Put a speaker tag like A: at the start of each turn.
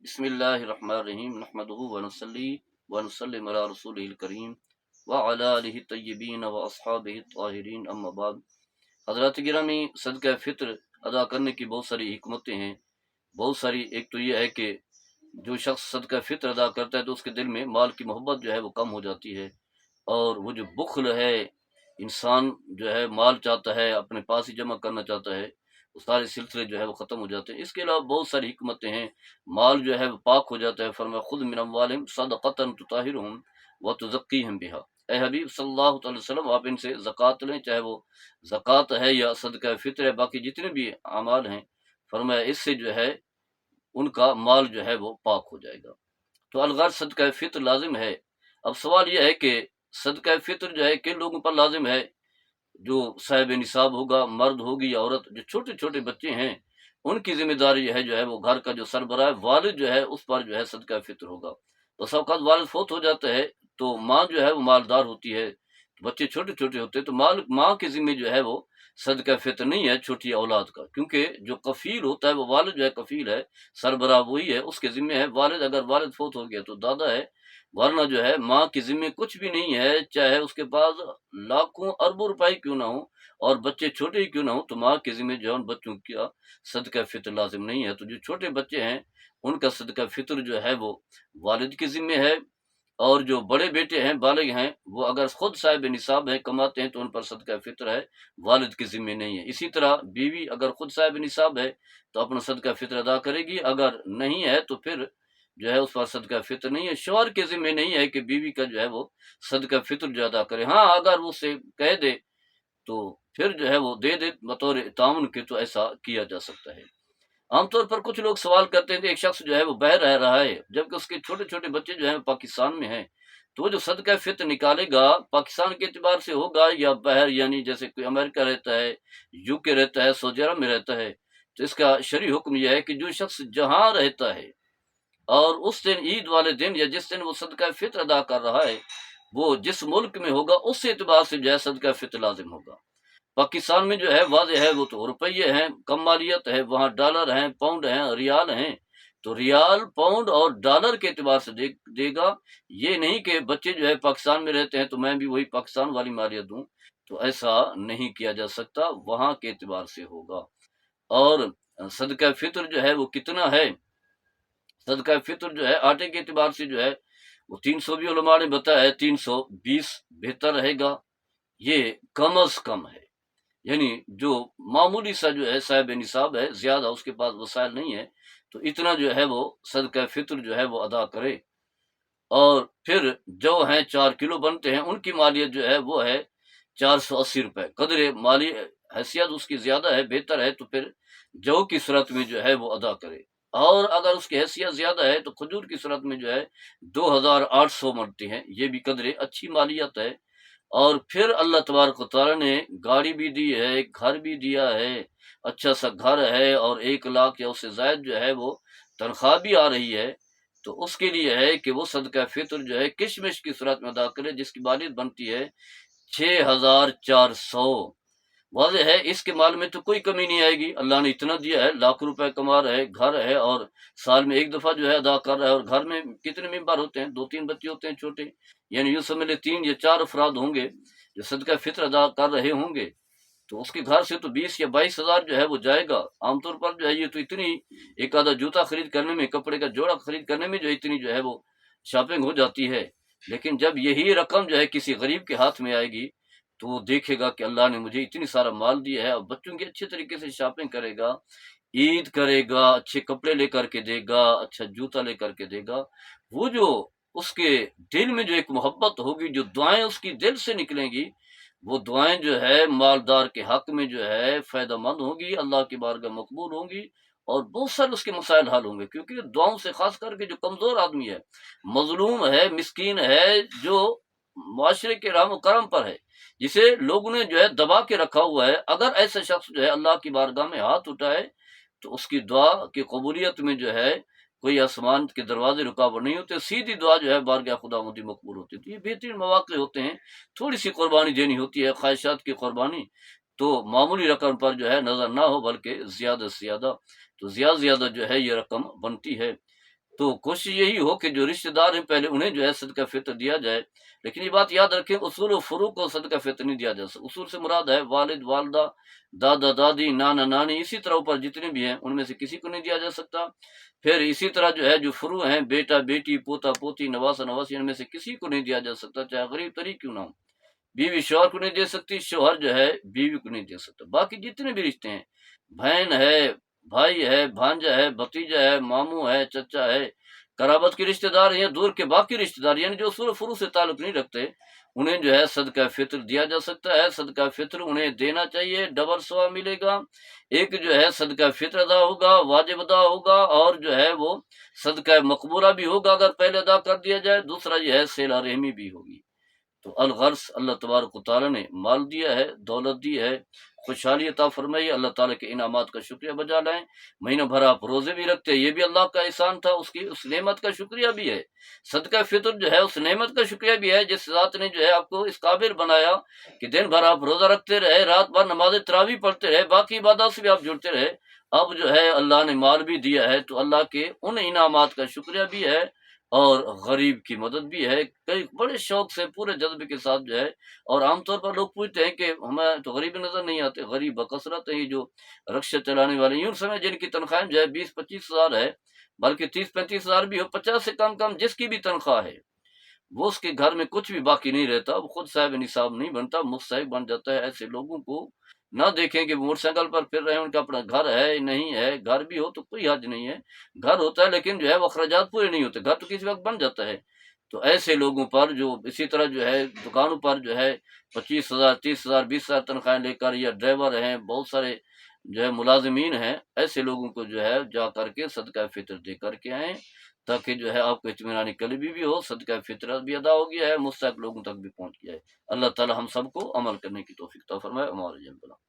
A: بسم اللہ الرحمن الرحیم نحمدہ ونصلی ونسلم علی رسولہ الکریم وعلی آلہ الطیبین واصحابہ الطاہرین اما بعد۔ حضرات گرامی، صدقہ فطر ادا کرنے کی بہت ساری حکمتیں ہیں، بہت ساری۔ ایک تو یہ ہے کہ جو شخص صدقہ فطر ادا کرتا ہے تو اس کے دل میں مال کی محبت جو ہے وہ کم ہو جاتی ہے، اور وہ جو بخل ہے، انسان جو ہے مال چاہتا ہے اپنے پاس ہی جمع کرنا چاہتا ہے، وہ سارے سلسلے جو ہے وہ ختم ہو جاتے ہیں۔ اس کے علاوہ بہت ساری حکمتیں ہیں، مال جو ہے وہ پاک ہو جاتا ہے۔ فرمایا خذ من اموالہم صدقۃ تطہرہم وتزکیہم بہا، اے حبیب صلی اللہ تعالی وسلم آپ ان سے زکوٰۃ لیں، چاہے وہ زکوٰۃ ہے یا صدقہ فطر ہے، باقی جتنے بھی اعمال ہیں، فرمایا اس سے جو ہے ان کا مال جو ہے وہ پاک ہو جائے گا۔ تو الغرض صدقہ فطر لازم ہے۔ اب سوال یہ ہے کہ صدقہ فطر جو ہے کن لوگوں پر لازم ہے؟ جو صاحب نصاب ہوگا، مرد ہوگی یا عورت، جو چھوٹے چھوٹے بچے ہیں ان کی ذمہ داری جو ہے وہ گھر کا جو سربراہ ہے، والد جو ہے اس پر جو ہے صدقہ فطر ہوگا۔ تو سب اوقات والد فوت ہو جاتا ہے تو ماں جو ہے وہ مالدار ہوتی ہے، بچے چھوٹے چھوٹے ہوتے ہیں تو ماں کے ذمہ جو ہے وہ صدقہ فطر نہیں ہے چھوٹی اولاد کا، کیونکہ جو کفیل ہوتا ہے وہ والد جو ہے کفیل ہے، سربراہ وہی ہے، اس کے ذمہ ہے والد۔ اگر والد فوت ہو گیا تو دادا ہے، ورنہ جو ہے ماں کے ذمہ کچھ بھی نہیں ہے، چاہے اس کے پاس لاکھوں اربوں روپے کیوں نہ ہو اور بچے چھوٹے ہی کیوں نہ ہو، تو ماں کے ذمہ جو ہے ان بچوں کا صدقہ فطر لازم نہیں ہے۔ تو جو چھوٹے بچے ہیں ان کا صدقہ فطر جو ہے وہ والد کے ذمہ ہے، اور جو بڑے بیٹے ہیں بالغ ہیں وہ اگر خود صاحب نصاب ہیں، کماتے ہیں، تو ان پر صدقہ فطر ہے، والد کے ذمہ نہیں ہے۔ اسی طرح بیوی اگر خود صاحب نصاب ہے تو اپنا صدقہ فطر ادا کرے گی، اگر نہیں ہے تو پھر جو ہے اس پر صدقہ فطر نہیں ہے۔ شوہر کے ذمہ نہیں ہے کہ بیوی کا جو ہے وہ صدقہ فطر جو ادا کرے، ہاں اگر وہ اسے کہہ دے تو پھر جو ہے وہ دے دے بطور تعاون کے، تو ایسا کیا جا سکتا ہے۔ عام طور پر کچھ لوگ سوال کرتے ہیں کہ ایک شخص جو ہے وہ باہر رہ رہا ہے جبکہ اس کے چھوٹے چھوٹے بچے جو ہیں پاکستان میں ہیں، تو وہ جو صدقہ فطر نکالے گا پاکستان کے اعتبار سے ہوگا یا باہر، یعنی جیسے کوئی امریکہ رہتا ہے، یو کے رہتا ہے، سعودی عرب میں رہتا ہے، تو اس کا شرعی حکم یہ ہے کہ جو شخص جہاں رہتا ہے اور اس دن عید والے دن یا جس دن وہ صدقہ فطر ادا کر رہا ہے وہ جس ملک میں ہوگا اس اعتبار سے جو ہے صدقہ فطر لازم ہوگا۔ پاکستان میں جو ہے واضح ہے وہ تو روپیے ہیں، کم مالیت ہے، وہاں ڈالر ہیں، پاؤنڈ ہیں، ریال ہیں، تو ریال، پاؤنڈ اور ڈالر کے اعتبار سے دے گا۔ یہ نہیں کہ بچے جو ہے پاکستان میں رہتے ہیں تو میں بھی وہی پاکستان والی مالیت دوں، تو ایسا نہیں کیا جا سکتا، وہاں کے اعتبار سے ہوگا۔ اور صدقہ فطر جو ہے وہ کتنا ہے؟ صدقہ فطر جو ہے آٹے کے اعتبار سے جو ہے وہ 300 بھی علماء نے بتایا ہے، 320 بہتر رہے گا، یہ کم از کم ہے۔ یعنی جو معمولی سا جو ہے صاحب نصاب ہے، زیادہ اس کے پاس وسائل نہیں ہے، تو اتنا جو ہے وہ صدقہ فطر جو ہے وہ ادا کرے۔ اور پھر جو ہیں 4 کلو بنتے ہیں ان کی مالیت جو ہے وہ ہے 480 روپے، قدر مالی حیثیت اس کی زیادہ ہے، بہتر ہے، تو پھر جو کی صورت میں جو ہے وہ ادا کرے۔ اور اگر اس کی حیثیت زیادہ ہے تو کھجور کی صورت میں جو ہے 2800 ملتی ہیں، یہ بھی قدر اچھی مالیت ہے۔ اور پھر اللہ تبارک و تعالیٰ نے گاڑی بھی دی ہے، گھر بھی دیا ہے، اچھا سا گھر ہے، اور 1 لاکھ یا اس سے زائد جو ہے وہ تنخواہ بھی آ رہی ہے، تو اس کے لیے ہے کہ وہ صدقہ فطر جو ہے کشمش کی صورت میں ادا کرے، جس کی مالیت بنتی ہے 6400۔ واضح ہے اس کے مال میں تو کوئی کمی نہیں آئے گی، اللہ نے اتنا دیا ہے، لاکھ روپے کما رہا ہے، گھر ہے، اور سال میں ایک دفعہ جو ہے ادا کر رہا ہے، اور گھر میں کتنے ممبر ہوتے ہیں؟ 2-3 بچے ہوتے ہیں چھوٹے، یعنی یوں سمجھ لے 3 یا 4 افراد ہوں گے جو صدقہ فطر ادا کر رہے ہوں گے، تو اس کے گھر سے تو 20 یا 22 ہزار جو ہے وہ جائے گا۔ عام طور پر جو ہے یہ تو اتنی ایک آدھا جوتا خرید کرنے میں، کپڑے کا جوڑا خرید کرنے میں جو اتنی جو ہے وہ شاپنگ ہو جاتی ہے، لیکن جب یہی رقم جو ہے کسی غریب کے ہاتھ میں آئے گی تو وہ دیکھے گا کہ اللہ نے مجھے اتنی سارا مال دیا ہے، اور بچوں کی اچھے طریقے سے شاپنگ کرے گا، عید کرے گا، اچھے کپڑے لے کر کے دے گا، اچھا جوتا لے کر کے دے گا، وہ جو اس کے دل میں جو ایک محبت ہوگی، جو دعائیں اس کی دل سے نکلیں گی، وہ دعائیں جو ہے مالدار کے حق میں جو ہے فائدہ مند ہوں گی، اللہ کی بارگاہ مقبول ہوں گی، اور بہت سارے اس کے مسائل حل ہوں گے، کیونکہ دعاؤں سے خاص کر کے جو کمزور آدمی ہے، مظلوم ہے، مسکین ہے، جو معاشرے کے رحم و کرم پر ہے، جسے لوگوں نے جو ہے دبا کے رکھا ہوا ہے، اگر ایسا شخص جو ہے اللہ کی بارگاہ میں ہاتھ اٹھائے تو اس کی دعا کی قبولیت میں جو ہے کوئی آسمان کے دروازے رکاوٹ نہیں ہوتے، سیدھی دعا جو ہے بارگاہ خدا مدی مقبول ہوتی ہے۔ تو یہ بہترین مواقع ہوتے ہیں، تھوڑی سی قربانی دینی ہوتی ہے، خواہشات کی قربانی، تو معمولی رقم پر جو ہے نظر نہ ہو بلکہ زیادہ سے زیادہ، تو زیادہ جو ہے یہ رقم بنتی ہے۔ تو کوشش یہی ہو کہ جو رشتہ دار ہیں پہلے انہیں جو ہے صدقہ فطر دیا جائے. لیکن یہ بات یاد رکھیں اصول و فروع کو صدقہ فطر نہیں دیا جا سکتا. اصول سے مراد ہے والد والدہ، دادا دادی، نانا نانی، اسی طرح اوپر جتنے بھی ہیں ان میں سے کسی کو نہیں دیا جا سکتا. پھر اسی طرح جو ہے جو فروع ہیں بیٹا بیٹی پوتا پوتی نواسا نواسی، ان میں سے کسی کو نہیں دیا جا سکتا چاہے غریب تری کیوں نہ ہو. بیوی شوہر کو نہیں دے سکتی، شوہر جو ہے بیوی کو نہیں دے سکتا. باقی جتنے بھی رشتے ہیں، بہن ہے، بھائی ہے، بھانجا ہے، بھتیجا ہے، ماموں ہے، چچا ہے، قرابت کے رشتہ دار ہیں، دور کے باقی رشتہ دار یعنی جو اصول فروع سے تعلق نہیں رکھتے، انہیں جو ہے صدقہ فطر دیا جا سکتا ہے. صدقہ فطر انہیں دینا چاہیے، ڈبل ثواب ملے گا. ایک جو ہے صدقہ فطر ادا ہوگا، واجب ادا ہوگا، اور جو ہے وہ صدقہ مقبولہ بھی ہوگا اگر پہلے ادا کر دیا جائے. دوسرا یہ ہے صلہ رحمی بھی ہوگی. تو الغرض اللہ تبارک و تعالیٰ نے مال دیا ہے، دولت دی ہے، خوشحالی عطا فرمائی. اللہ تعالیٰ کے انعامات کا شکریہ بجا لائیں. مہینہ بھر آپ روزے بھی رکھتے، یہ بھی اللہ کا احسان تھا، اس نعمت کا شکریہ بھی ہے. صدقہ فطر جو ہے اس نعمت کا شکریہ بھی ہے جس ذات نے جو ہے آپ کو اس قابل بنایا کہ دن بھر آپ روزہ رکھتے رہے، رات بھر نماز تراویح پڑھتے رہے، باقی عبادات سے بھی آپ جڑتے رہے. اب جو ہے اللہ نے مال بھی دیا ہے، تو اللہ کے ان انعامات کا شکریہ بھی ہے اور غریب کی مدد بھی ہے. کئی بڑے شوق سے پورے جذبے کے ساتھ جو ہے. اور عام طور پر لوگ پوچھتے ہیں کہ ہمیں تو غریب نظر نہیں آتے. غریب بکثرت ہیں، جو رکشے چلانے والے یوں سمجھ جن کی تنخواہیں جو ہے 20-25 ہزار ہے، بلکہ 30-35 ہزار بھی ہو، 50 سے کم کم جس کی بھی تنخواہ ہے، وہ اس کے گھر میں کچھ بھی باقی نہیں رہتا، وہ خود صاحب نصاب نہیں بنتا، مستحق بن جاتا ہے. ایسے لوگوں کو نہ دیکھیں کہ موٹر سائیکل پر پھر رہے ہیں، ان کا اپنا گھر ہے نہیں ہے. گھر بھی ہو تو کوئی حرج نہیں ہے، گھر ہوتا ہے لیکن جو ہے وہ اخراجات پورے نہیں ہوتے. گھر تو کسی وقت بن جاتا ہے. تو ایسے لوگوں پر جو اسی طرح جو ہے دکانوں پر جو ہے 25 ہزار 30 ہزار 20 ہزار تنخواہیں لے کر، یا ڈرائیور ہیں، بہت سارے جو ہے ملازمین ہیں، ایسے لوگوں کو جو ہے جا کر کے صدقہ فطر دے کر کے آئیں، تاکہ جو ہے آپ کو اطمینان قلبی بھی ہو، صدقہ فطرت بھی ادا ہو گیا ہے، مستحق لوگوں تک بھی پہنچ گیا ہے. اللہ تعالی ہم سب کو عمل کرنے کی توفیق عطا فرمائے. ہمارے